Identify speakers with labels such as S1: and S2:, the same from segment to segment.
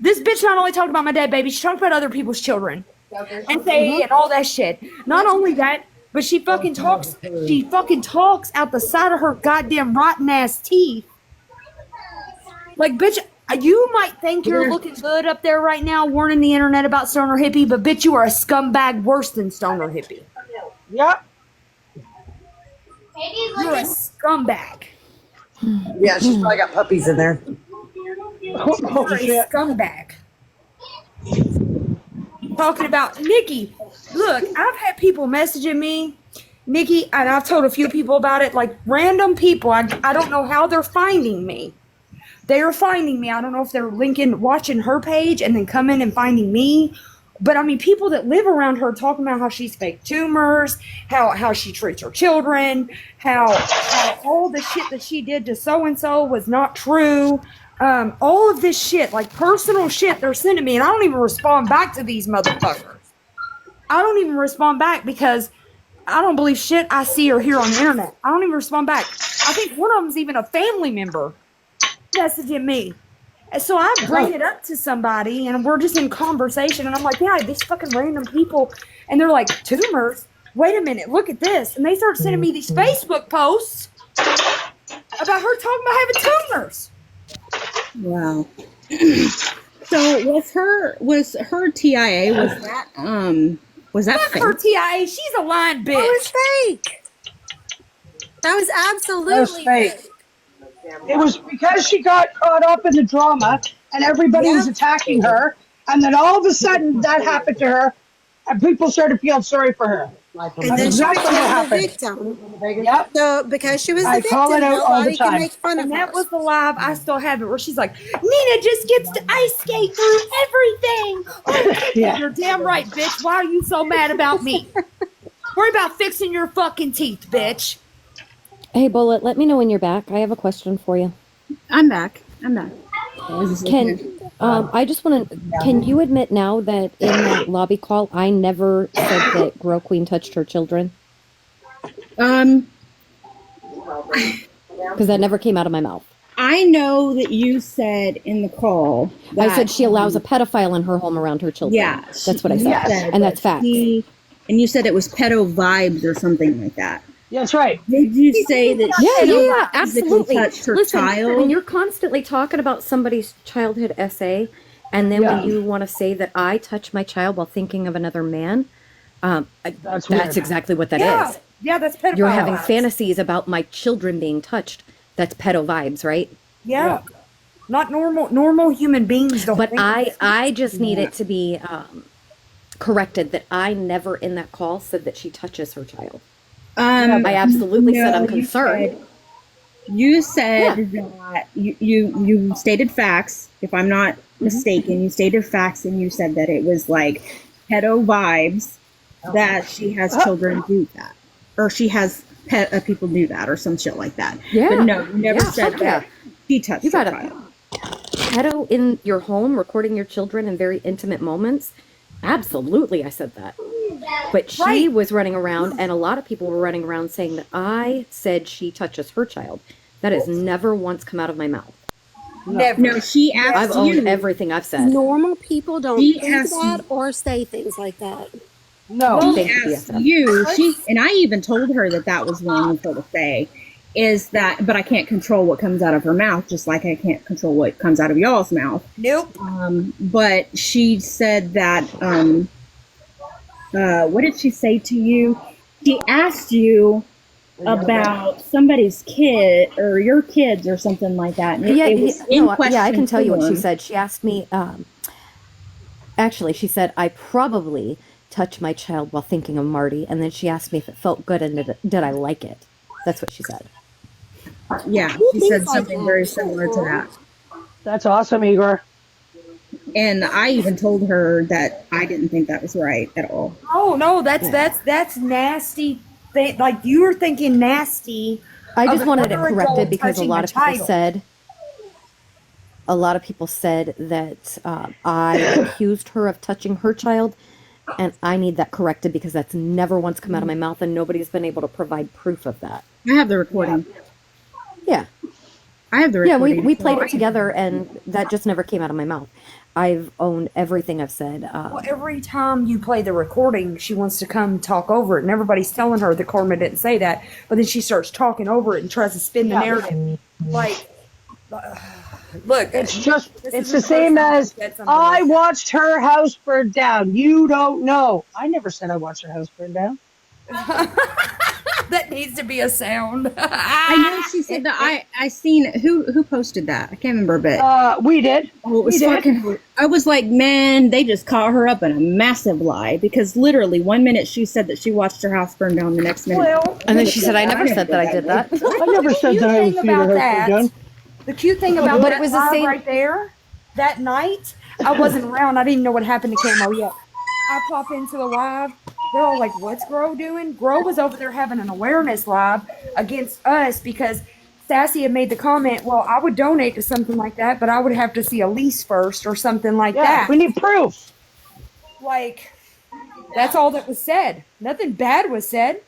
S1: This bitch not only talked about my dead baby, she talked about other people's children. And say and all that shit. Not only that, but she fucking talks out the side of her goddamn rotten ass teeth. Like, bitch, you might think you're looking good up there right now, warning the internet about Stoner Hippie, but bitch, you are a scumbag worse than Stoner Hippie.
S2: Yep.
S1: You're a scumbag.
S3: Yeah, she's probably got puppies in there.
S1: You're a scumbag. Talking about Nikki. Look, I've had people messaging me, Nikki, and I've told a few people about it, like random people. I don't know how they're finding me. They are finding me. I don't know if they're watching her page and then coming and finding me. But I mean, people that live around her talking about how she's fake tumors, how she treats her children, how all the shit that she did to so-and-so was not true. All of this shit, like personal shit they're sending me, and I don't even respond back to these motherfuckers. I don't even respond back because I don't believe shit I see or hear on the internet. I don't even respond back. I think one of them's even a family member messaging me. And so I bring it up to somebody, and we're just in conversation, and I'm like, yeah, these fucking random people, and they're like, tumors? Wait a minute, look at this. And they start sending me these Facebook posts about her talking about having tumors.
S4: Wow. So was her TIA, was that
S1: Fuck
S4: fake?
S1: her TIA, she's a lying bitch.
S5: That was fake. That was absolutely fake.
S2: It was because she got caught up in the drama and everybody was attacking her, and then all of a sudden that happened to her, and people started feeling sorry for her.
S5: And then she became the victim.
S2: Yep.
S5: So because she was the
S2: I
S5: victim,
S2: call it out all the
S5: nobody can
S2: time.
S5: make fun of
S1: And
S5: her.
S1: that was the live, I still have it, where she's like, Nina just gets to ice skate through everything. Oh,
S2: Yeah.
S1: You're damn right, bitch. Why are you so mad about me? Worry about fixing your fucking teeth, bitch.
S6: Hey, Bullet, let me know when you're back. I have a question for you.
S4: I'm back.
S6: I just want to, can you admit now that in that lobby call, I never said that Girl Queen touched her children? Because that never came out of my mouth.
S4: I know that you said in the call that
S6: I said she allows a pedophile in her home around her children.
S4: Yeah.
S6: That's what I said. And that's fact.
S4: And you said it was pedo vibes or something like that.
S2: That's right.
S4: Did you say that
S6: Yeah,
S4: she
S6: absolutely.
S4: touched her
S6: Listen,
S4: child?
S6: when you're constantly talking about somebody's childhood essay, and then when you want to say that I touch my child while thinking of another man, that's exactly what that is.
S1: Yeah, that's pedophile.
S6: You're having fantasies about my children being touched. That's pedo vibes, right?
S1: Yeah. Not normal human beings don't
S6: But
S1: think
S6: I just need it to be corrected that I never in that call said that she touches her child. I absolutely said I'm concerned.
S4: You said that you stated facts, if I'm not mistaken. You stated facts, and you said that it was like pedo vibes that she has children do that, or she has people do that, or some shit like that.
S6: Yeah.
S4: But no, you never said that she touched
S6: You
S4: her
S6: got a
S4: child.
S6: pedo in your home, recording your children in very intimate moments. Absolutely, I said that. But she was running around, and a lot of people were running around saying that I said she touches her child. That has never once come out of my mouth.
S1: Never.
S4: No, she asked
S6: I've owned everything I've said.
S5: Normal people don't
S4: She
S5: think
S4: asked
S5: that or say things like that.
S2: No.
S4: She asked you, and I even told her that was wrong for her to say, but I can't control what comes out of her mouth, just like I can't control what comes out of y'all's mouth.
S1: Nope.
S4: But she said that, what did she say to you? She asked you about somebody's kid or your kids or something like that. And
S6: I can tell you what she said. She asked me, actually, she said, I probably touch my child while thinking of Marty. And then she asked me if it felt good and did I like it. That's what she said.
S4: Yeah, she said something very similar to that.
S2: That's awesome, Igor.
S4: And I even told her that I didn't think that was right at all.
S1: Oh no, that's nasty. Like you were thinking nasty.
S6: I just wanted it corrected because a lot of people said that I accused her of touching her child, and I need that corrected because that's never once come out of my mouth, and nobody's been able to provide proof of that.
S4: I have the recording.
S6: Yeah.
S4: I have the
S6: Yeah,
S4: recording.
S6: we played it together, and that just never came out of my mouth. I've owned everything I've said.
S1: Well, every time you play the recording, she wants to come talk over it, and everybody's telling her that Karma didn't say that, but then she starts talking over it and tries to spin the narrative. Like, look,
S2: It's the same as I watched her house burn down. You don't know. I never said I watched her house burn down.
S1: That needs to be a sound.
S4: I know she said that. I seen who posted that. I can't remember, but
S2: We did.
S4: oh, it was
S2: We did.
S4: fucking. I was like, man, they just caught her up in a massive lie because literally 1 minute she said that she watched her house burn down, the next minute.
S1: Well,
S6: And then she said, I never said that I did that.
S2: I never said that I was seeing her house burn down.
S1: The cute thing about
S6: But
S1: that
S6: it was the
S1: live
S6: same-
S1: right there, that night, I wasn't around. I didn't even know what happened to Camo yet. I pop into the live. They're all like, what's Grow doing? Grow was over there having an awareness live against us because Sassy had made the comment, well, I would donate to something like that, but I would have to see a lease first or something like
S2: Yeah,
S1: that.
S2: we need proof.
S1: Like, that's all that was said. Nothing bad was said.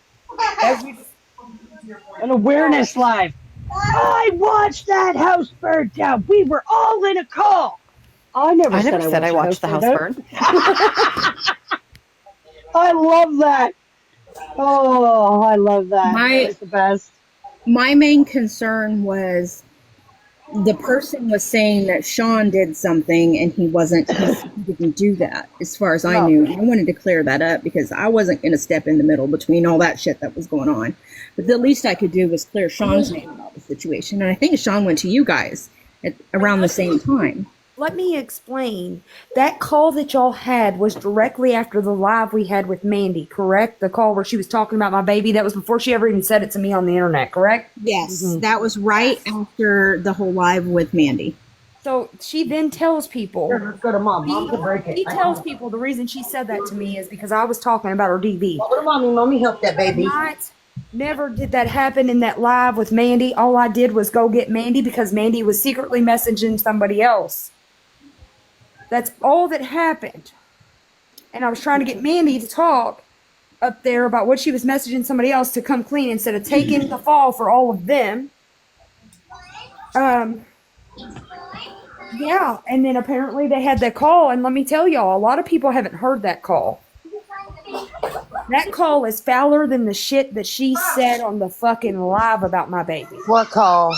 S2: An awareness live. I watched that house burn down. We were all in a call. I never said I watched
S6: the house burn.
S2: I love that. Oh, I love that. That was the best.
S4: My main concern was the person was saying that Sean did something and he didn't do that as far as I knew. I wanted to clear that up because I wasn't going to step in the middle between all that shit that was going on. But the least I could do was clear Sean's name about the situation. And I think Sean went to you guys around the same time.
S1: Let me explain. That call that y'all had was directly after the live we had with Mandy, correct? The call where she was talking about my baby. That was before she ever even said it to me on the internet, correct?
S4: Yes, that was right after the whole live with Mandy.
S1: So she then tells people.
S3: Let's go to mom. Mom can break it.
S1: She tells people the reason she said that to me is because I was talking about her DV.
S3: Go to mommy. Mommy help that baby.
S1: Never did that happen in that live with Mandy. All I did was go get Mandy because Mandy was secretly messaging somebody else. That's all that happened. And I was trying to get Mandy to talk up there about what she was messaging somebody else to come clean instead of taking the fall for all of them. Yeah, and then apparently they had that call, and let me tell y'all, a lot of people haven't heard that call. That call is fouler than the shit that she said on the fucking live about my baby.
S3: What call?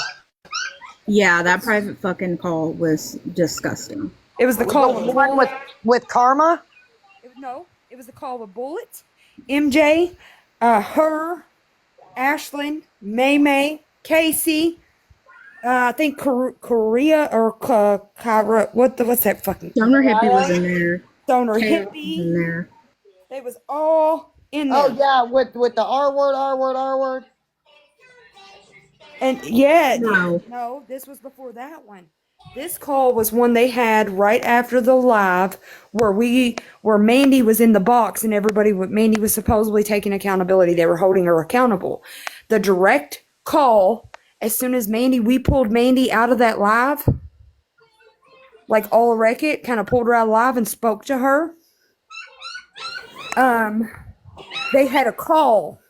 S4: Yeah, that private fucking call was disgusting.
S1: It was the call
S3: The one with Karma?
S1: No, it was the call with Bullet, MJ, her, Ashlyn, May, Casey, I think Korea or Kyra. What's that fucking?
S4: Stoner Hippie was in there.
S1: Stoner
S4: Taylor
S1: Hippie.
S4: was in there.
S1: It was all in there.
S3: Oh yeah, with the R word.
S1: And yeah,
S4: No.
S1: this was before that one. This call was one they had right after the live where Mandy was in the box and Mandy was supposedly taking accountability. They were holding her accountable. The direct call, as soon as we pulled Mandy out of that live, like all wreck it, kind of pulled her out of live and spoke to her. They had a call.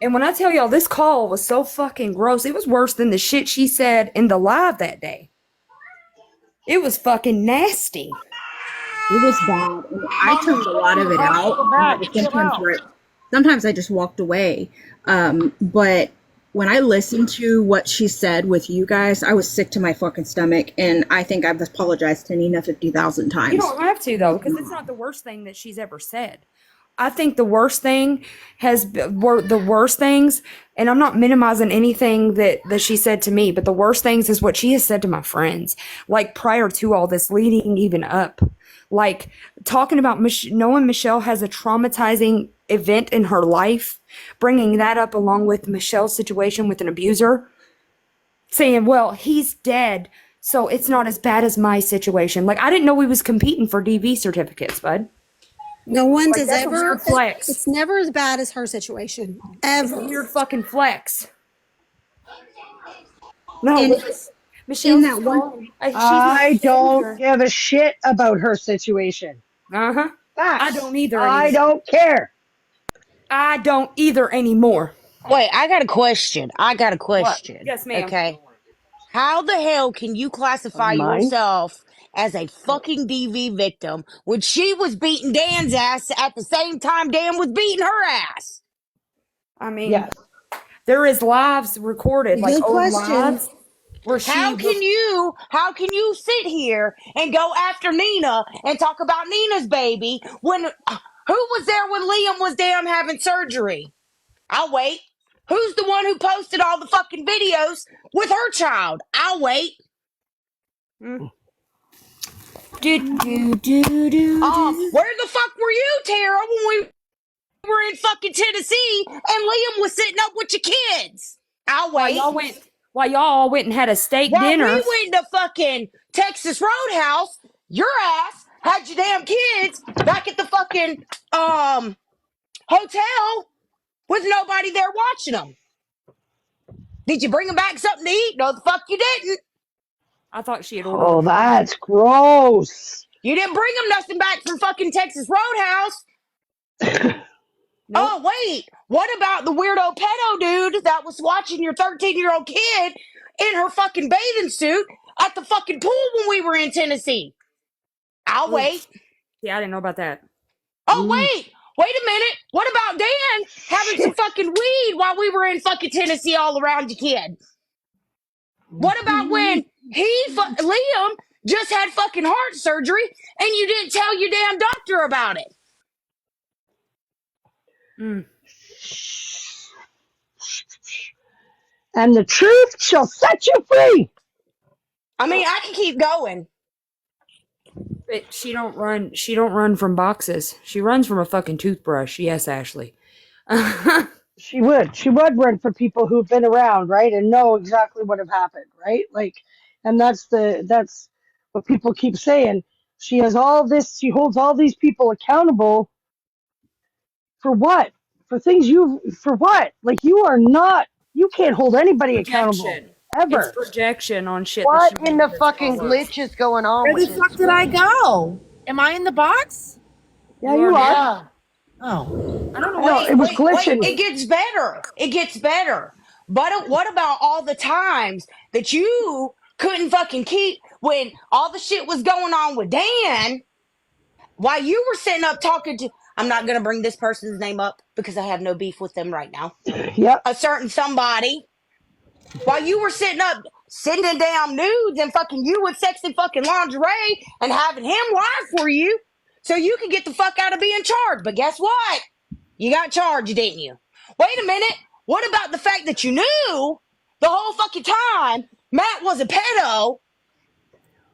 S1: And when I tell y'all this call was so fucking gross, it was worse than the shit she said in the live that day. It was fucking nasty.
S4: It was bad. And I turned a lot of it out. Sometimes I just walked away. But when I listened to what she said with you guys, I was sick to my fucking stomach. And I think I've apologized to Nina 50,000 times.
S1: You don't have to, though, because it's not the worst thing that she's ever said. I think the worst thing the worst things, and I'm not minimizing anything that she said to me, but the worst things is what she has said to my friends, like prior to all this, leading even up. Like talking about knowing Michelle has a traumatizing event in her life, bringing that up along with Michelle's situation with an abuser, saying, well, he's dead, so it's not as bad as my situation. Like, I didn't know we was competing for DV certificates, bud.
S5: No one's
S1: Like, that's a weird flex.
S5: It's never as bad as her situation. Ever.
S1: It's a weird fucking flex. No,
S4: In that one,
S2: I don't give a shit about her situation.
S1: Facts. I don't either.
S2: I don't care.
S1: I don't either anymore.
S3: Wait, I got a question.
S1: Yes, ma'am.
S3: Okay.
S7: How the hell can you classify
S2: Mine?
S7: yourself as a fucking DV victim when she was beating Dan's ass at the same time Dan was beating her ass?
S1: I mean,
S2: Yes.
S1: there is lives recorded, like
S3: Good
S1: old
S3: question.
S1: lives, where
S7: How can you sit here and go after Nina and talk about Nina's baby when who was there when Liam was damn having surgery? I'll wait. Who's the one who posted all the fucking videos with her child? I'll wait.
S1: do do do do do.
S7: Where the fuck were you, Tara, when we were in fucking Tennessee and Liam was sitting up with your kids? I'll wait.
S1: While y'all all went and had a steak
S7: While
S1: dinner.
S7: we went to fucking Texas Roadhouse, your ass had your damn kids back at the fucking hotel with nobody there watching them. Did you bring them back something to eat? No, the fuck you didn't.
S1: I thought she had ordered.
S2: Oh, that's gross.
S7: You didn't bring them nothing back from fucking Texas Roadhouse.
S1: Nope.
S7: Oh, wait. What about the weirdo pedo dude that was watching your 13-year-old kid in her fucking bathing suit at the fucking pool when we were in Tennessee? I'll wait.
S1: Yeah, I didn't know about that.
S7: Oh, wait. Wait a minute. What about Dan having some fucking weed while we were in fucking Tennessee all around your kid? What about when Liam just had fucking heart surgery and you didn't tell your damn doctor about it?
S2: And the truth shall set you free.
S7: I mean, I can keep going.
S1: But she don't run from boxes. She runs from a fucking toothbrush. Yes, Ashley.
S2: She would run for people who've been around, right, and know exactly what have happened, right? Like, and that's what people keep saying. She has all this. She holds all these people accountable for what? For things for what? Like, you are not. You can't hold anybody accountable
S1: Projection.
S2: ever.
S1: It's projection on shit.
S3: What
S1: that she
S3: in the
S1: does
S3: fucking
S1: all us.
S3: glitch is going on
S8: Where
S3: with
S8: the
S3: this?
S8: fuck did I go? Am I in the box?
S2: Yeah, you are.
S3: Yeah.
S8: Oh.
S1: I don't know.
S2: No, it was glitching.
S7: Wait. It gets better. It gets better. But what about all the times that you couldn't fucking keep when all the shit was going on with Dan while you were sitting up talking to, I'm not going to bring this person's name up because I have no beef with them right now.
S2: Yep.
S7: A certain somebody. While you were sitting up sending down nudes and fucking you with sexy fucking lingerie and having him lie for you so you could get the fuck out of being charged. But guess what? You got charged, didn't you? Wait a minute. What about the fact that you knew the whole fucking time Matt was a pedo?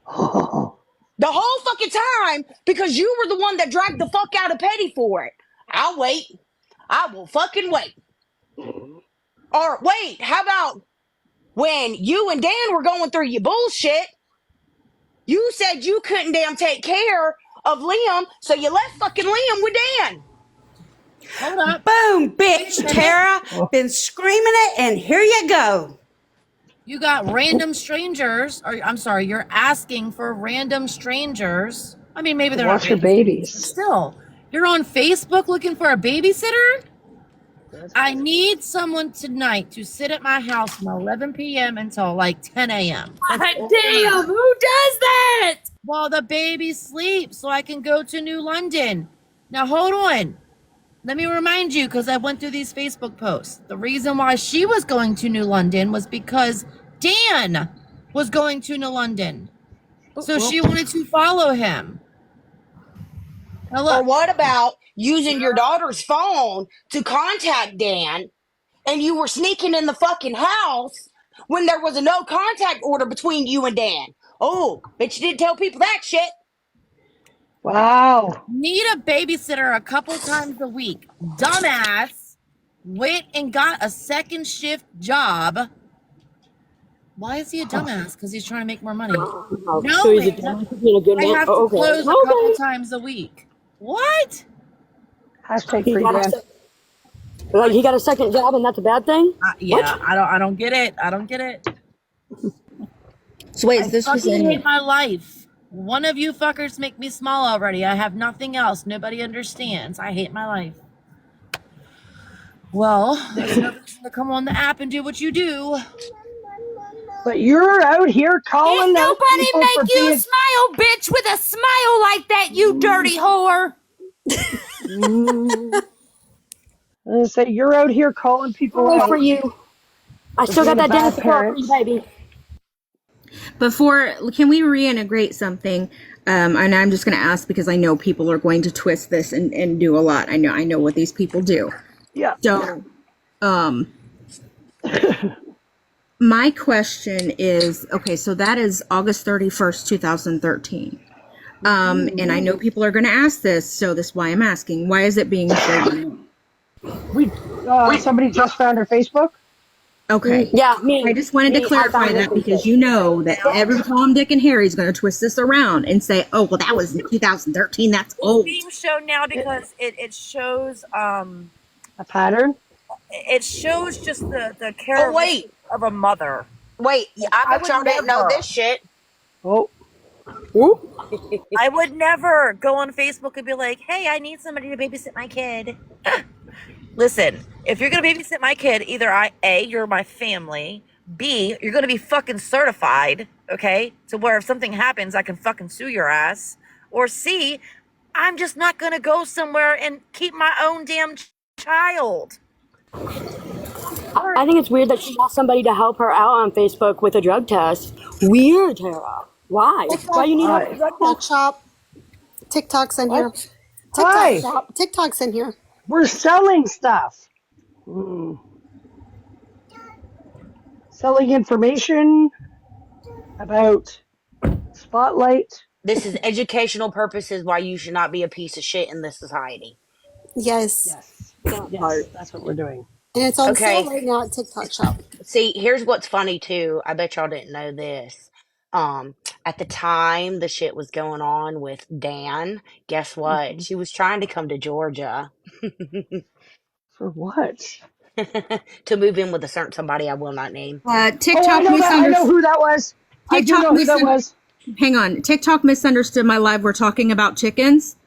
S7: The whole fucking time because you were the one that dragged the fuck out of Petty for it. I'll wait. I will fucking wait. Or wait, how about when you and Dan were going through your bullshit, you said you couldn't damn take care of Liam, so you left fucking Liam with Dan.
S8: Hold up.
S9: Boom, bitch, Tara. Been screaming it, and here you go.
S8: You got random strangers, or I'm sorry, you're asking for random strangers. I mean, maybe they're not
S2: Watch your
S8: random
S2: babies.
S8: but still, you're on Facebook looking for a babysitter? I need someone tonight to sit at my house from 11 p.m. until like 10 a.m.
S1: God damn, who does that?
S8: While the baby sleeps so I can go to New London. Now, hold on. Let me remind you, because I went through these Facebook posts. The reason why she was going to New London was because Dan was going to New London. So she wanted to follow him. Now
S7: Or
S8: look,
S7: what about using your daughter's phone to contact Dan and you were sneaking in the fucking house when there was a no contact order between you and Dan? Oh, but you didn't tell people that shit.
S2: Wow.
S8: need a babysitter a couple times a week. Dumbass went and got a second shift job. Why is he a dumbass? Because he's trying to make more money. No,
S9: So he's a dumbass for being a good
S8: I
S9: man?
S8: have to
S9: Oh, okay.
S8: close a couple times a week. What?
S2: Hashtag
S9: He
S2: free
S9: got,
S2: Dan.
S9: like, he got a second job, and that's a bad thing?
S8: Yeah, I don't get it. I don't get it.
S4: So wait,
S8: I
S4: this was
S8: fucking
S4: in
S8: hate my life. One of you fuckers make me small already. I have nothing else. Nobody understands. I hate my life. Well, there's no reason to come on the app and do what you do.
S2: But you're out here calling
S1: Can't
S2: out
S1: nobody
S2: people for
S1: make you
S2: being.
S1: smile, bitch, with a smile like that, you dirty whore.
S2: I was gonna say you're out here calling people
S1: Sorry for
S2: out
S1: you. I
S2: for
S1: still got
S2: being a
S1: that
S2: bad
S1: dental claw for you,
S2: parent.
S1: baby.
S4: Can we reintegrate something? And I'm just going to ask because I know people are going to twist this and do a lot. I know what these people do.
S2: Yeah.
S4: So, my question is, okay, so that is August 31st, 2013. And I know people are going to ask this, so this is why I'm asking. Why is it being shared?
S2: Somebody just found her Facebook.
S4: Okay.
S1: Yeah,
S4: I
S1: me.
S4: just wanted to
S1: I
S4: clarify
S1: found her
S4: that because
S1: Facebook.
S4: you know that every Tom, Dick, and Harry is going to twist this around and say, oh, well, that was in 2013. That's old.
S8: It's being shown now because it shows
S2: A pattern.
S8: it shows just the
S7: Oh wait,
S8: characteristics of a mother.
S7: wait. I
S8: I
S7: bet
S8: would
S7: y'all didn't know
S8: never.
S7: this shit.
S2: Oh,
S8: I would never go on Facebook and be like, "Hey, I need somebody to babysit my kid." Listen, if you're gonna babysit my kid, either you're my family, B, you're gonna be fucking certified, okay, to where if something happens, I can fucking sue your ass, or C, I'm just not gonna go somewhere and keep my own damn child.
S1: I think it's weird that she asked somebody to help her out on Facebook with a drug test. Weird, Tara. Why? Why you need help with a
S2: hi.
S1: drug
S5: TikTok
S1: test?
S5: shop. TikTok's in here.
S2: What?
S5: TikTok
S2: Hi.
S5: shop. TikTok's in here.
S2: We're selling stuff. Hmm. Selling information about Spotlight.
S7: This is educational purposes why you should not be a piece of shit in this society.
S5: Yes.
S2: Yes.
S1: That
S2: Yes,
S1: part.
S2: that's what we're doing.
S5: And it's on sale
S7: Okay.
S5: right now at TikTok shop.
S7: See, here's what's funny too. I bet y'all didn't know this. Um, at the time the shit was going on with Dan, guess what?
S2: Hmm.
S7: She was trying to come to Georgia
S2: For what?
S7: to move in with a certain somebody I will not name.
S2: Oh, I
S4: TikTok
S2: know that. I know
S4: misunderstood.
S2: who that was. I do
S4: TikTok
S2: know who that was.
S4: Hang on. TikTok misunderstood my live. We're talking about chickens.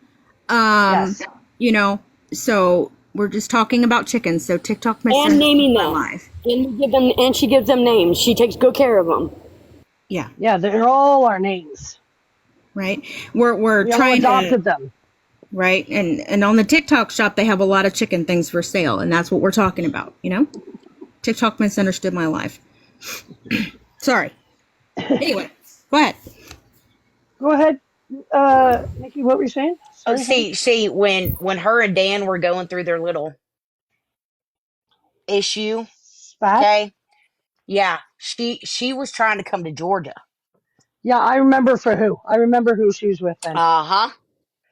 S2: Yes.
S4: You know, so we're just talking about chickens. So TikTok
S1: And
S4: misunderstood
S1: naming
S4: my
S1: them.
S4: live.
S1: And she gives them names. She takes good care of them.
S4: Yeah.
S2: Yeah, they're all our names.
S4: Right. We're
S2: We all
S4: trying to
S2: adopted them.
S4: right, and on the TikTok shop they have a lot of chicken things for sale, and that's what we're talking about. You know, TikTok misunderstood my live. Sorry. Anyway, go ahead.
S2: Go ahead, Nikki. What were you saying?
S7: Oh,
S2: Sorry, honey.
S7: see, when her and Dan were going through their little issue,
S2: Spat.
S7: okay, yeah, she was trying to come to Georgia.
S2: Yeah, I remember for who. I remember who she was with then.
S7: Uh-huh.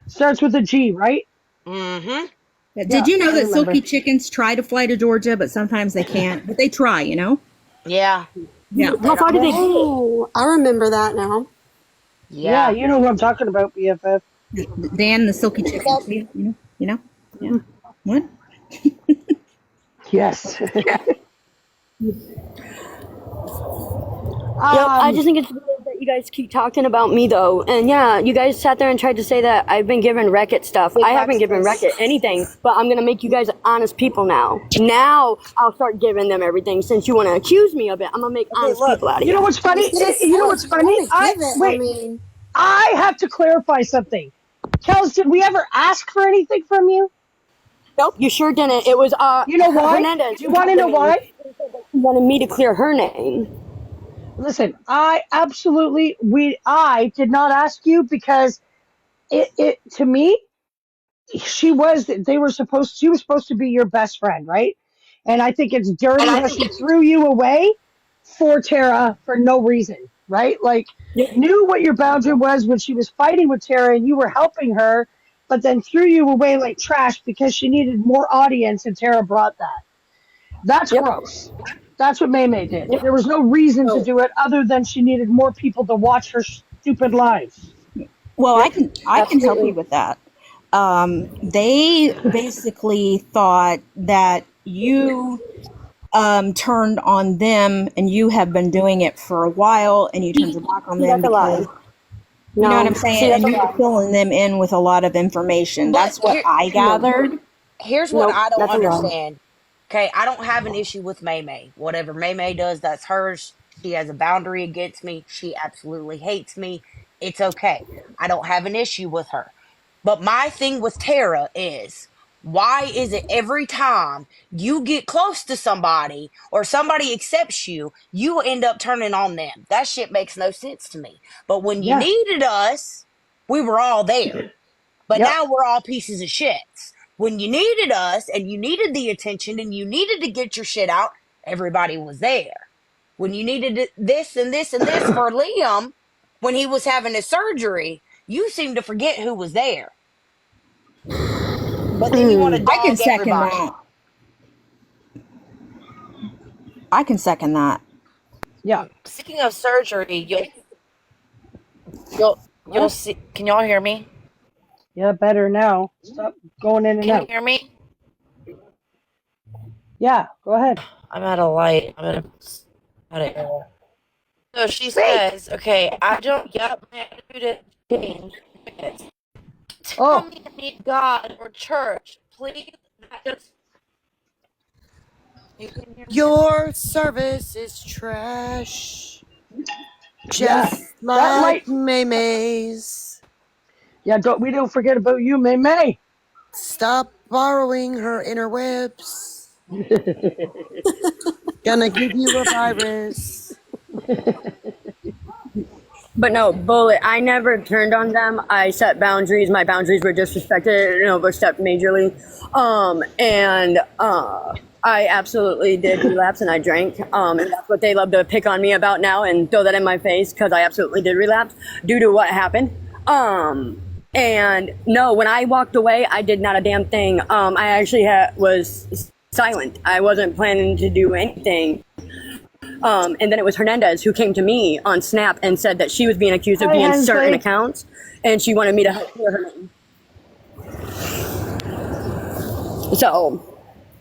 S2: Starts with a G, right?
S7: Mm-hmm.
S2: Yeah,
S4: Did you know
S2: I
S4: that
S2: remember.
S4: silky chickens try to fly to Georgia, but sometimes they can't? But they try, you know?
S7: Yeah.
S4: Yeah.
S1: How far do they get?
S5: Oh, I remember that now.
S2: Yeah,
S7: Yeah.
S2: you know who I'm talking about, BFF.
S4: Dan the silky chicken. You know? You know? Yeah. What?
S2: Yes.
S1: Yep, I just think it's weird that you guys keep talking about me though. And yeah, you guys sat there and tried to say that I've been giving Reckitt stuff. I haven't given Reckitt anything, but I'm gonna make you guys honest people now. Now I'll start giving them everything since you want to accuse me of it. I'm gonna make honest people out of
S2: You know
S1: you.
S2: what's funny?
S5: Just gonna
S2: You know
S5: sell it.
S2: what's
S5: If you want
S2: funny?
S5: to give it, I
S2: Wait.
S5: mean,
S2: I have to clarify something. Kels, did we ever ask for anything from you?
S1: Nope, you sure didn't. It was
S2: You know why?
S1: Hernandez.
S2: Do you want to know why?
S1: Who wanted me to clear her name.
S2: Listen, I did not ask you because it to me, she was supposed to be your best friend, right? And I think it's dirty how she threw you away for Tara for no reason, right? Like, knew what your boundary was when she was fighting with Tara and you were helping her, but then threw you away like trash because she needed more audience and Tara brought that. That's
S1: Yep.
S2: gross. That's what May May did.
S1: Yep.
S2: There was no reason to do it other than she needed more people to watch her stupid lives.
S4: Well,
S1: Yep.
S4: I can help you
S1: Absolutely.
S4: with that. They basically thought that you turned on them, and you have been doing it for a while, and you turned your back on
S1: See,
S4: them
S1: that's a lie.
S4: because you know what I'm
S1: No.
S4: saying,
S1: See, that's
S4: and
S1: a
S4: you were
S1: lie.
S4: filling them in with a lot of information.
S7: But
S4: That's what I
S1: No.
S4: gathered.
S7: here's what
S1: Nope.
S7: I don't
S1: That's a lie.
S7: understand. Okay, I don't have an issue with May May. Whatever May May does, that's hers. She has a boundary against me. She absolutely hates me. It's okay. I don't have an issue with her. But my thing with Tara is, why is it every time you get close to somebody or somebody accepts you, you end up turning on them? That shit makes no sense to me. But when you
S2: Yeah.
S7: needed us, we were all there. But
S2: Yep.
S7: now we're all pieces of shits. When you needed us and you needed the attention and you needed to get your shit out, everybody was there. When you needed this and this and this for Liam, when he was having his surgery, you seem to forget who was there. But then you want to
S4: I can
S7: dog
S4: second
S7: everybody.
S4: that. I can second that.
S2: Yeah.
S8: Speaking of surgery, you'll
S2: What?
S8: see. Can y'all hear me?
S2: Yeah, better now. Stop going in and
S8: Can you
S2: out.
S8: hear me?
S2: Yeah, go ahead.
S8: I'm at a light. I'm at an error. So she
S2: Speak.
S8: says, "Okay, I don't. Yep, my attitude has changed. Tell
S2: Oh,
S8: me I need God or church, please. Not just you can hear me now.
S3: Your service is trash.
S2: yeah.
S3: Just
S2: That
S3: like
S2: light.
S3: May's.
S2: Yeah, we don't forget about you, May May.
S3: Stop borrowing her interwebs. Gonna give you a virus.
S10: But no, Bullet, I never turned on them. I set boundaries. My boundaries were disrespected and overstepped majorly. I absolutely did relapse and I drank. And that's what they love to pick on me about now and throw that in my face because I absolutely did relapse due to what happened. And no, when I walked away, I did not a damn thing. I actually was silent. I wasn't planning to do anything. And then it was Hernandez who came to me on Snap and said that she was being accused of
S2: Hi,
S10: being certain
S2: Hensley.
S10: accounts, and she wanted me to help clear her name. So,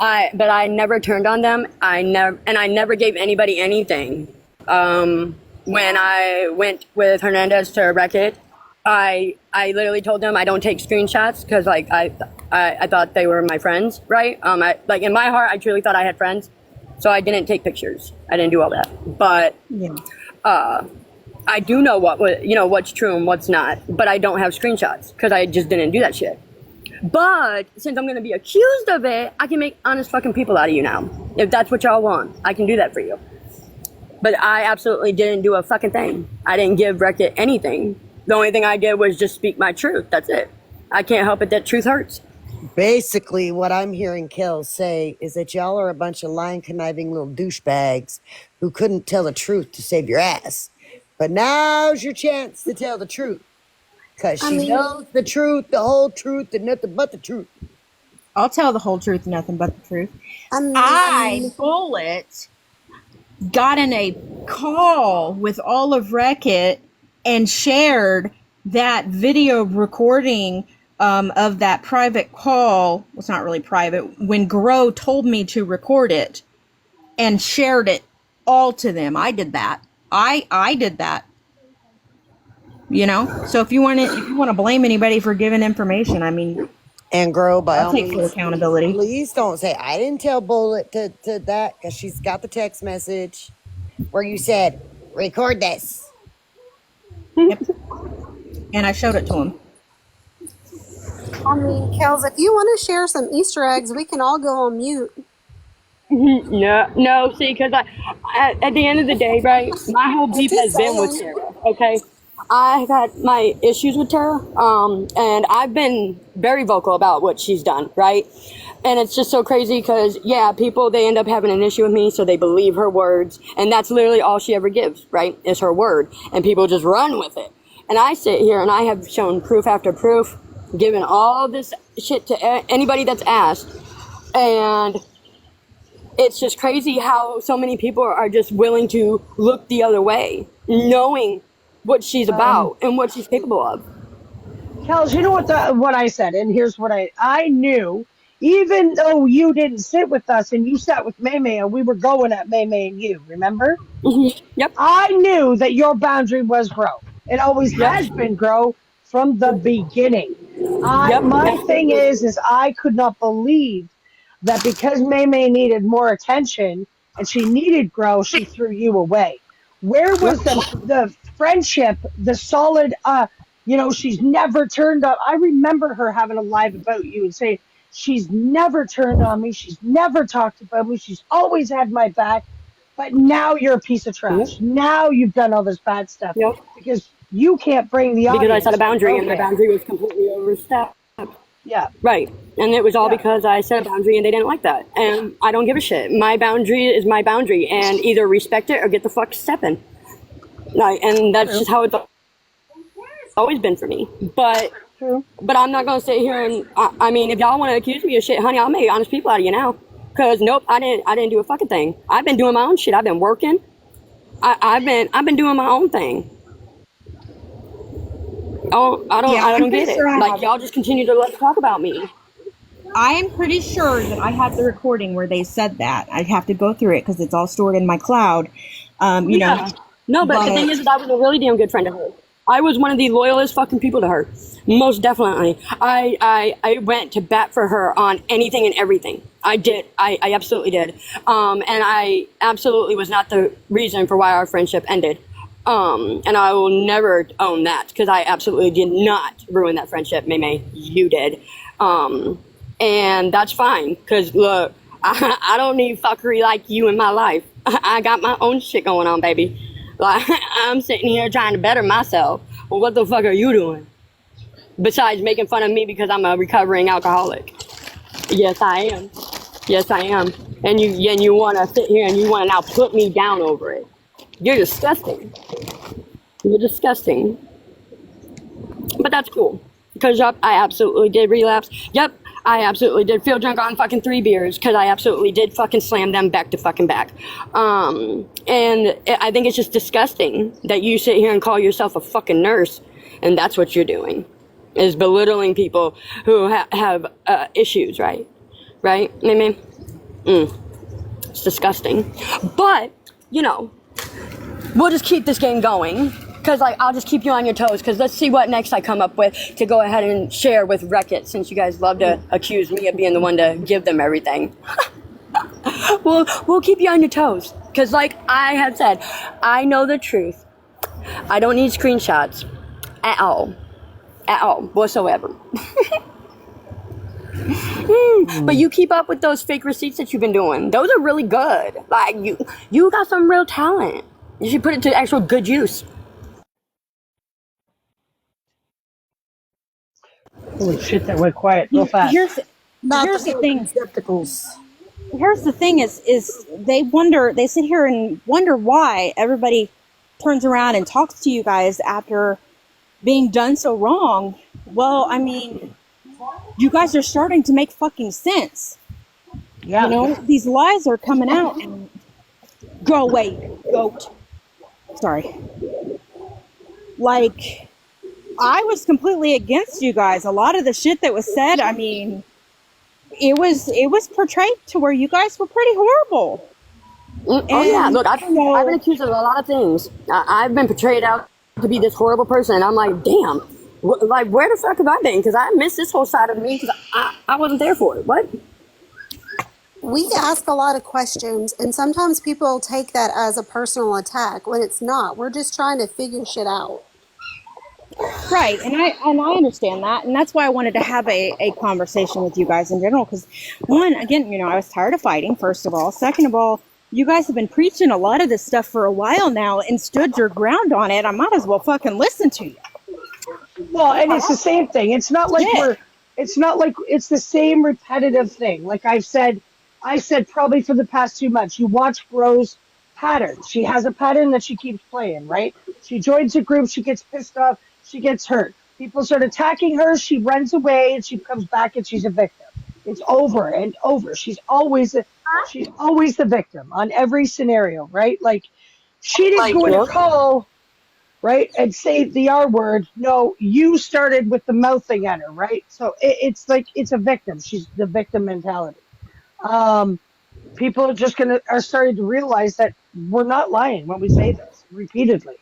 S10: but I never turned on them. I never gave anybody anything. When I went with Hernandez to wreck it, I literally told them I don't take screenshots because like I thought they were my friends, right? Like in my heart, I truly thought I had friends. So I didn't take pictures. I didn't do all that. But I do know what's true and what's not. But I don't have screenshots because I just didn't do that shit. But since I'm gonna be accused of it, I can make honest fucking people out of you now. If that's what y'all want, I can do that for you. But I absolutely didn't do a fucking thing. I didn't give Reckitt anything. The only thing I did was just speak my truth. That's it. I can't help it that truth hurts.
S3: Basically, what I'm hearing Kel say is that y'all are a bunch of lying, conniving little douchebags who couldn't tell the truth to save your ass. But now's your chance to tell the truth. Because she knows the truth, the whole truth, and nothing but the truth.
S4: I'll tell the whole truth, nothing but the truth. I, Bullet, got in a call with all of Reckitt and shared that video recording of that private call. Well, it's not really private. When Grow told me to record it and shared it all to them. I did that. I did that. You know? So if you want to blame anybody for giving information, I mean,
S3: And Grow, by
S4: I'll
S3: all
S4: take full
S3: means,
S4: accountability.
S3: please don't say, I didn't tell Bullet to that, because she's got the text message where you said, record this.
S4: Yep. And I showed it to him.
S5: I mean, Kels, if you want to share some Easter eggs, we can all go on mute.
S10: No, see, because at the end of the day, right, my whole beef has
S5: Just
S10: been with
S5: saying.
S10: Tara, okay? I've had my issues with Tara, and I've been very vocal about what she's done, right? And it's just so crazy because, yeah, people, they end up having an issue with me, so they believe her words, and that's literally all she ever gives, right, is her word, and people just run with it. And I sit here, and I have shown proof after proof, given all this shit to anybody that's asked, and it's just crazy how so many people are just willing to look the other way, knowing what she's about and what she's capable of.
S2: Kels, you know what I said, and here's what I knew, even though you didn't sit with us and you sat with May May and we were going at May May and you, remember?
S10: Yep.
S2: I knew that your boundary was Grow. It always
S10: Yep.
S2: has been Grow from the beginning.
S10: Yep.
S2: My thing
S10: Absolutely.
S2: is I could not believe that because May May needed more attention and she needed Grow, she threw you away. Where
S3: Yep.
S2: was the friendship, the solid, she's never turned on. I remember her having a live about you and saying, she's never turned on me. She's never talked about me. She's always had my back. But now you're a piece of
S10: Yep.
S2: trash. Now you've done all this bad stuff
S10: Yep.
S2: because you can't bring the
S10: Because I set a
S2: audience. The
S10: boundary
S2: girl
S10: and my
S2: can.
S10: boundary was completely overstepped.
S2: Yeah.
S10: Right. And it was all
S2: Yeah.
S10: because I set a boundary and they didn't like that. And I don't give a shit. My boundary is my boundary and either respect it or get the fuck stepping. Like, and that's
S2: True.
S10: just how it's always been for me.
S2: True.
S10: But I'm not gonna sit here and I mean, if y'all want to accuse me of shit, honey, I'll make honest people out of you now. Cause nope, I didn't do a fucking thing. I've been doing my own shit. I've been working. I've been doing my own thing.
S4: Yeah,
S10: I
S4: I'm
S10: don't
S4: pretty
S10: get it.
S4: sure I
S10: Like
S4: have.
S10: y'all just continue to let's talk about me.
S4: I am pretty sure that I have the recording where they said that. I'd have to go through it because it's all stored in my cloud. You know,
S2: Yeah.
S10: No, but the
S4: but
S10: thing is, I was a really damn good friend to her. I was one of the loyalest fucking people to her. Most definitely. I went to bat for her on anything and everything. I did. I absolutely did. And I absolutely was not the reason for why our friendship ended. And I will never own that because I absolutely did not ruin that friendship. May you did. And that's fine because look, I don't need fuckery like you in my life. I got my own shit going on, baby. Like, I'm sitting here trying to better myself. Well, what the fuck are you doing? Besides making fun of me because I'm a recovering alcoholic. Yes, I am. Yes, I am. And you want to sit here and you want to now put me down over it. You're disgusting. You're disgusting. But that's cool. Because, yup, I absolutely did relapse. Yep, I absolutely did feel drunk on fucking 3 beers. Because I absolutely did fucking slam them back to fucking back. And I think it's just disgusting that you sit here and call yourself a fucking nurse. And that's what you're doing. Is belittling people who have issues, right? Right, Mimi? It's disgusting. But, we'll just keep this game going. Because I'll just keep you on your toes. Because let's see what next I come up with to go ahead and share with Wreck-It. Since you guys love to accuse me of being the one to give them everything. We'll keep you on your toes. Because like I have said, I know the truth. I don't need screenshots. At all. At all. Whatsoever. But you keep up with those fake receipts that you've been doing. Those are really good. Like, you got some real talent. You should put it to actual good use.
S2: Holy shit, that went quiet real fast.
S10: Not the
S4: here's the thing.
S10: skepticals.
S4: Here's the thing is they sit here and wonder why everybody turns around and talks to you guys after being done so wrong. Well, I mean, you guys are starting to make fucking sense.
S2: Yeah.
S4: These lies are coming out and go away, goat. Sorry. Like, I was completely against you guys. A lot of the shit that was said, I mean, it was portrayed to where you guys were pretty horrible.
S10: Oh yeah, look, I've been accused of a lot of things. I've been portrayed out to be this horrible person, and I'm like, damn, like where the fuck have I been? Because I missed this whole side of me because I wasn't there for it. What?
S5: We ask a lot of questions, and sometimes people take that as a personal attack when it's not. We're just trying to figure shit out.
S4: Right, and I understand that, and that's why I wanted to have a conversation with you guys in general. Because one, again, I was tired of fighting. First of all, second of all, you guys have been preaching a lot of this stuff for a while now and stood your ground on it. I might as well fucking listen to you.
S2: Well, and it's the same thing. It's not like it's the same repetitive thing. Like I said probably for the past 2 months, you watch Rose pattern. She has a pattern that she keeps playing, right? She joins a group, she gets pissed off, she gets hurt. People start attacking her, she runs away, and she comes back and she's a victim. It's over and over. She's always the victim on every scenario, right? Like she didn't go in a call, right, and say the R word. No, you started with the mouthing at her, right? So it's like it's a victim. She's the victim mentality. People are just are starting to realize that we're not lying when we say this repeatedly.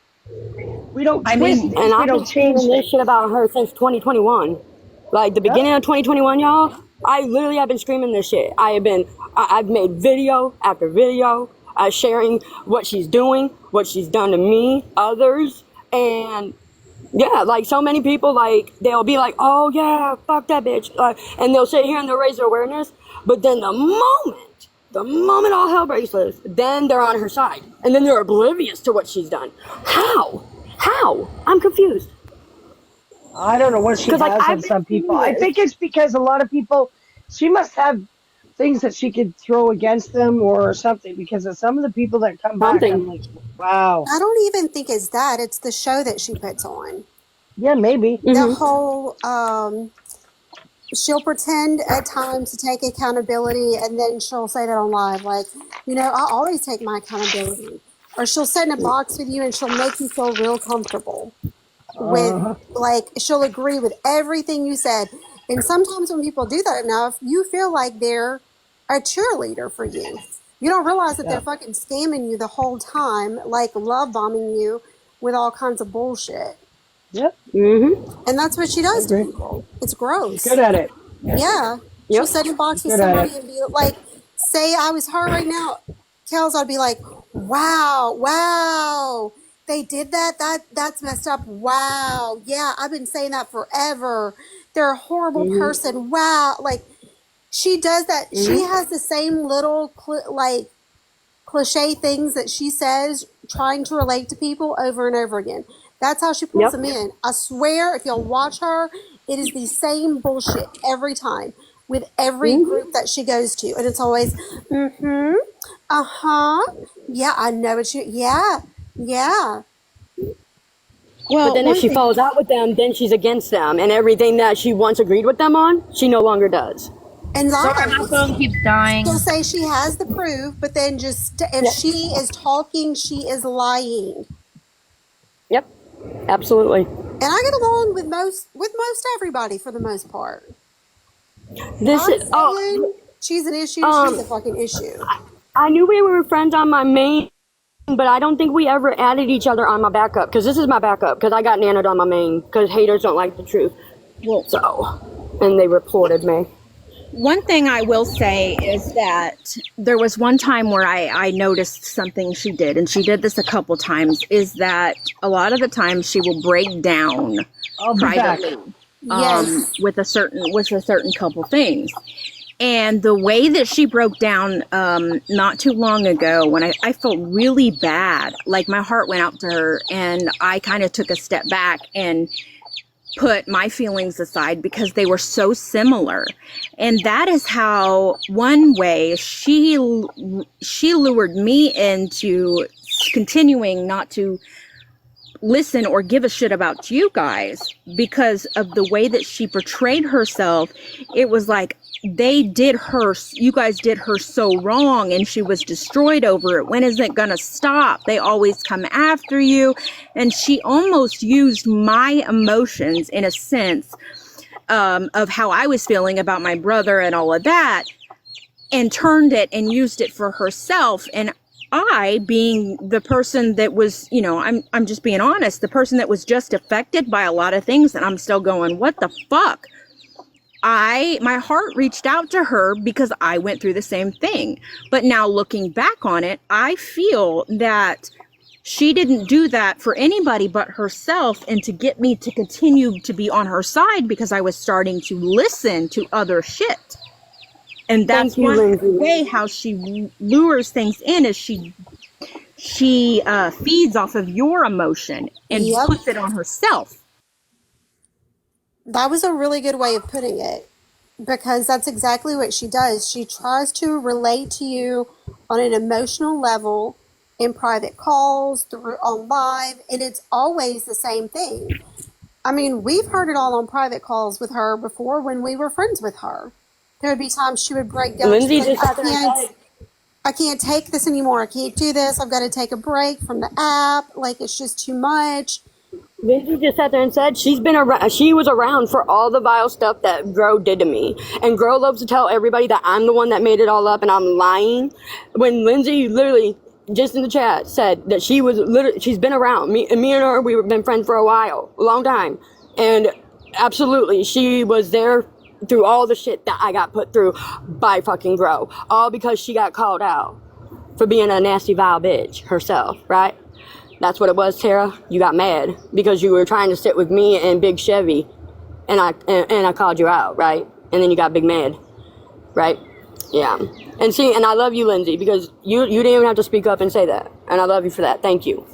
S2: We don't
S4: I
S2: twist
S4: mean,
S2: things.
S10: And
S2: We
S10: I've been
S2: don't change
S10: screaming this shit
S2: things.
S10: about her since 2021. Like the
S2: Yep.
S10: beginning of 2021, y'all. I literally have been screaming this shit. I've made video after video. sharing what she's doing, what she's done to me, others, and yeah, like so many people, like they'll be like, "Oh yeah, fuck that bitch," and they'll sit here and they'll raise their awareness. But then the moment all hell breaks loose, then they're on her side, and then they're oblivious to what she's done. How? How? I'm confused.
S2: I don't know what she
S10: 'Cause like
S2: has
S10: I've
S2: on
S10: been
S2: some people.
S10: seeing
S2: I
S10: this.
S2: think it's because a lot of people, she must have things that she could throw against them or something, because of some of the people that come back, I'm
S10: Something.
S2: like, wow.
S5: I don't even think it's that. It's the show that she puts on.
S2: Yeah, maybe.
S5: The
S10: Mm-hmm.
S5: whole she'll pretend at times to take accountability, and then she'll say that on live, like, I always take my accountability. Or she'll sit in a box with you and she'll make you feel real comfortable with,
S2: Uh-huh.
S5: like, she'll agree with everything you said. And sometimes when people do that enough, you feel like they're a cheerleader for you. You don't realize that they're
S2: Yeah.
S5: fucking scamming you the whole time, like love bombing you with all kinds of bullshit.
S2: Yep.
S10: Mm-hmm.
S5: And that's what she
S2: I
S5: does to
S2: agree.
S5: people. It's
S2: She's good
S5: gross.
S2: at it.
S5: Yeah. She'll
S10: Yep.
S5: sit in a box
S2: She's
S5: with
S2: good at
S5: somebody
S2: it.
S5: and be like, say I was her right now, Kels, I'd be like, wow, wow. They did that? That's messed up. Wow. Yeah, I've been saying that forever. They're a horrible
S10: Mm-hmm.
S5: person. Wow. Like, she does that. She
S10: Mm-hmm.
S5: has the same little, like, cliche things that she says, trying to relate to people over and over again. That's how she pulls
S10: Yep.
S5: them in. I swear, if you'll watch her, it is the same bullshit every time with every
S10: Mm-hmm.
S5: group that she goes to. And it's always, mm-hmm, uh-huh, yeah, I know what you, yeah, yeah.
S10: But
S4: Well,
S10: then if
S4: one
S10: she
S4: thing.
S10: falls out with them, then she's against them, and everything that she once agreed with them on, she no longer does.
S5: And
S8: Sorry, my
S5: lies.
S8: phone keeps dying.
S5: She'll say she has the proof, but then just, if
S10: Yep.
S5: she is talking, she is lying.
S10: Yep. Absolutely.
S5: And I get along with most everybody for the most part.
S10: This
S5: I'm
S10: is.
S5: saying she's an issue. She's
S10: Um.
S5: a fucking issue.
S10: I knew we were friends on my main, but I don't think we ever added each other on my backup, because this is my backup, because I got nanoed on my main because haters don't like the truth.
S4: Well,
S10: So, and they reported me.
S4: one thing I will say is that there was one time where I noticed something she did, and she did this a couple times, is that a lot of the times she will break down
S2: I'll be back.
S4: privately
S5: Yes.
S4: with a certain couple things. And the way that she broke down not too long ago, when I felt really bad, like my heart went out to her, and I kind of took a step back and put my feelings aside because they were so similar. And that is how one way she lured me into continuing not to listen or give a shit about you guys because of the way that she portrayed herself. It was like you guys did her so wrong, and she was destroyed over it. When is it gonna stop? They always come after you. And she almost used my emotions in a sense of how I was feeling about my brother and all of that, and turned it and used it for herself. And I, being the person that was, I'm just being honest, the person that was just affected by a lot of things, and I'm still going, what the fuck? My heart reached out to her because I went through the same thing. But now looking back on it, I feel that she didn't do that for anybody but herself, and to get me to continue to be on her side because I was starting to listen to other shit. And that's
S10: Thank you,
S4: one
S10: Lindsay.
S4: way how she lures things in, is she feeds off of your emotion and
S5: Yep.
S4: puts it on herself.
S5: That was a really good way of putting it, because that's exactly what she does. She tries to relate to you on an emotional level in private calls, through on live, and it's always the same thing. I mean, we've heard it all on private calls with her before when we were friends with her. There would be times she would break down.
S10: Lindsay
S5: She'd be like,
S10: just sat there and said,
S5: I can't take this anymore. I can't do this. I've got to take a break from the app. Like, it's just too much.
S10: Lindsay just sat there and said she was around for all the vile stuff that Gro did to me. And Gro loves to tell everybody that I'm the one that made it all up and I'm lying. When Lindsay literally just in the chat said that she's been around me and her, we've been friends for a while, a long time. And absolutely, she was there through all the shit that I got put through by fucking Gro. All because she got called out. for being a nasty, vile bitch herself, right? That's what it was, Tara. You got mad because you were trying to sit with me and Big Chevy, and I called you out, right? And then you got big mad, right? Yeah. And see, and I love you, Lindsay, because you didn't even have to speak up and say that, and I love you for that. Thank you.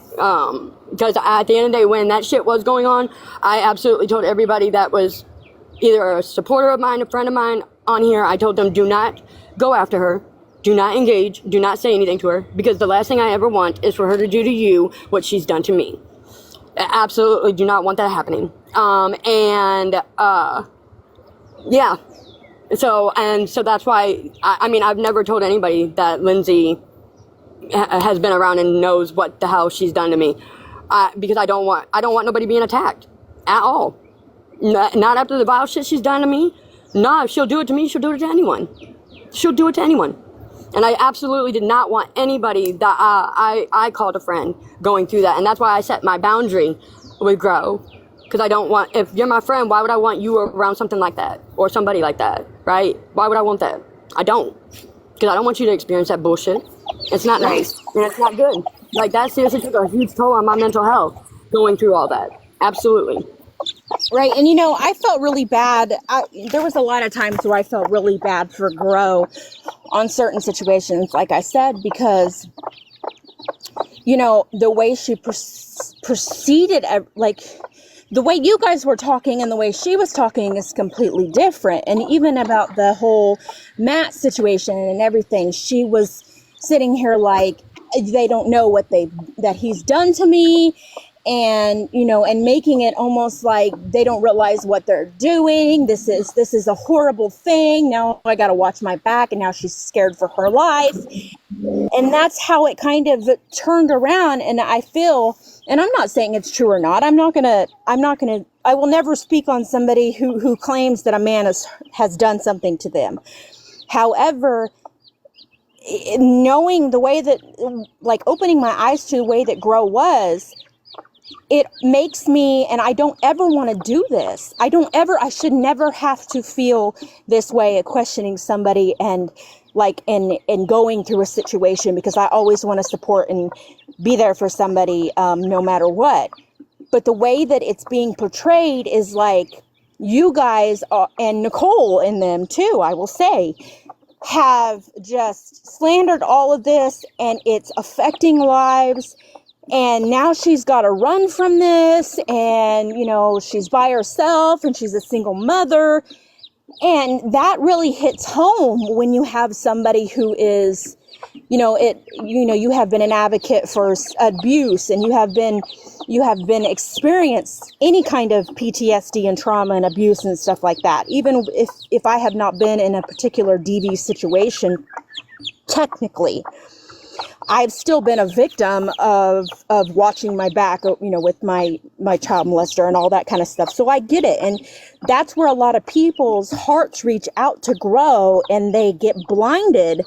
S10: Because at the end of the day, when that shit was going on, I absolutely told everybody that was either a supporter of mine, a friend of mine on here, I told them, do not go after her. Do not engage. Do not say anything to her. Because the last thing I ever want is for her to do to you what she's done to me. I absolutely do not want that happening. Yeah. So that's why, I mean, I've never told anybody that Lindsay has been around and knows what the hell she's done to me. Because I don't want nobody being attacked at all. Not after the vile shit she's done to me. No, if she'll do it to me, she'll do it to anyone. She'll do it to anyone. And I absolutely did not want anybody that I called a friend going through that. And that's why I set my boundary with Grow. Because I don't want, if you're my friend, why would I want you around something like that? Or somebody like that, right? Why would I want that? I don't. Because I don't want you to experience that bullshit. It's not nice. And it's not good. Like, that seriously took a huge toll on my mental health going through all that. Absolutely.
S4: Right. And, I felt really bad. There was a lot of times where I felt really bad for Grow on certain situations, like I said, because, the way she proceeded, like, the way you guys were talking and the way she was talking is completely different. And even about the whole Matt situation and everything, she was sitting here like, they don't know what that he's done to me. And, and making it almost like they don't realize what they're doing. This is a horrible thing. Now I got to watch my back, and now she's scared for her life. And that's how it kind of turned around. And I feel, and I'm not saying it's true or not. I will never speak on somebody who claims that a man has done something to them. However, knowing the way that, like, opening my eyes to the way that Grow was, it makes me, and I don't ever want to do this. I should never have to feel this way of questioning somebody and going through a situation, because I always want to support and be there for somebody, no matter what. But the way that it's being portrayed is like you guys and Nicole in them too, I will say, have just slandered all of this, and it's affecting lives. And now she's got to run from this, and, she's by herself, and she's a single mother. And that really hits home when you have somebody who is, you have been an advocate for abuse, and you have been experienced any kind of PTSD and trauma and abuse and stuff like that. Even if I have not been in a particular DV situation, technically, I've still been a victim of watching my back, with my child molester and all that kind of stuff. So I get it. And that's where a lot of people's hearts reach out to Grow, and they get blinded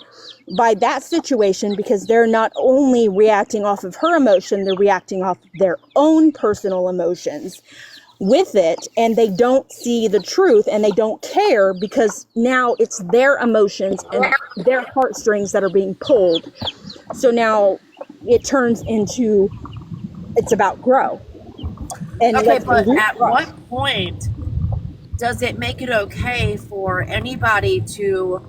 S4: by that situation, because they're not only reacting off of her emotion, they're reacting off their own personal emotions with it, and they don't see the truth, and they don't care, because now it's their emotions and their heartstrings that are being pulled. So now it turns into, it's about Grow. And
S8: okay, but at what point does it make it okay for anybody to,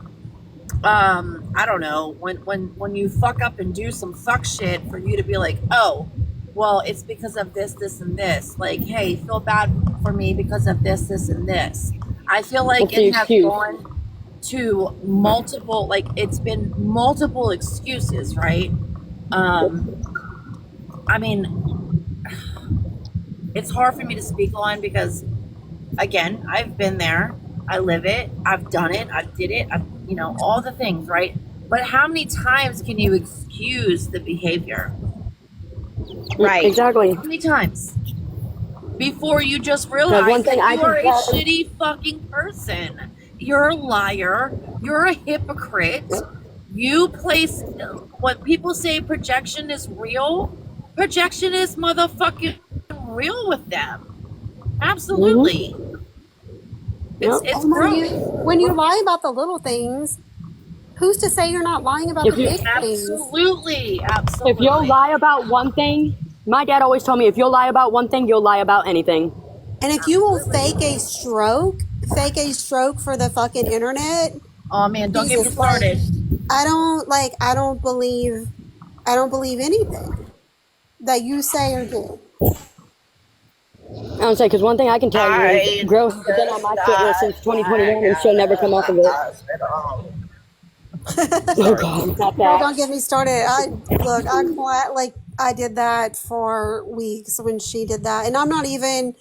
S8: I don't know, when you fuck up and do some fuck shit, for you to be like, oh, well, it's because of this, this, and this. Like, hey, feel bad for me because of this, and this. I feel like it has gone to multiple, like, it's been multiple excuses, right? I mean, it's hard for me to speak on, because, again, I've been there. I live it. I've done it. I did it. All the things, right? But how many times can you excuse the behavior?
S10: Right. Exactly.
S8: How many times? Before you just realize that you are a shitty fucking person. You're a liar. You're a hypocrite. You place, what people say projection is real. Projection is motherfucking real with them. Absolutely.
S5: Mm-hmm. It's gross. When you lie about the little things, Who's to say you're not lying about
S10: If
S5: the
S10: you
S5: big things?
S8: Absolutely.
S10: if you'll lie about one thing, my dad always told me if you'll lie about one thing, you'll lie about anything.
S5: And if you will fake a stroke for the fucking internet,
S8: Oh man, don't get me
S5: Jesus, like
S8: started.
S5: I don't believe anything that you say or do.
S10: I don't say, because one thing I can tell you is Gross has been on my shit list since 2021 and she'll never come off of it. Oh God, not
S5: Girl,
S10: that.
S5: don't get me started. I did that for weeks when she did that, and I'm not even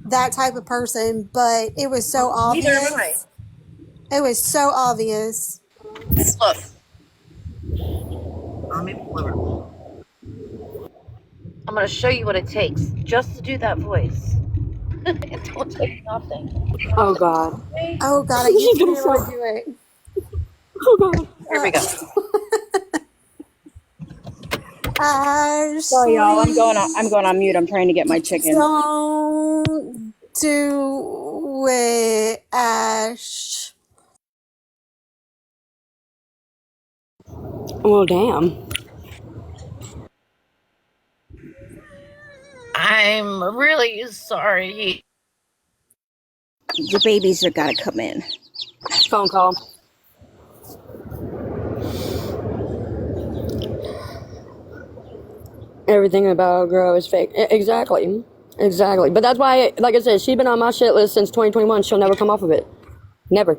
S5: that type of person, but it was so
S8: Neither am I.
S5: obvious. It was so obvious.
S8: Look. I'm gonna show you what it takes just to do that voice. It don't take nothing.
S10: Oh God.
S5: Oh God, I used
S10: She's
S5: to be
S10: gonna
S5: able to
S10: show.
S5: do it.
S10: Oh God.
S8: Here we go.
S5: Ashley,
S4: Sorry, y'all. I'm going on mute. I'm trying to get my chicken.
S5: don't do it, Ash.
S10: Well, damn.
S8: I'm really sorry.
S4: The babies are gotta come in.
S10: Phone call. Everything about Grow is fake. Exactly. Exactly. But that's why, like I said, she's been on my shit list since 2021. She'll never come off of it. Never.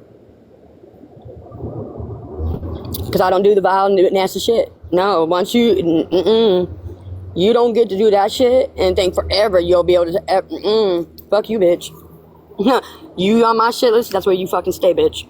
S10: Because I don't do the vile, nasty shit. No, once you don't get to do that shit and think forever you'll be able to, fuck you, bitch. You on my shit list, that's where you fucking stay, bitch.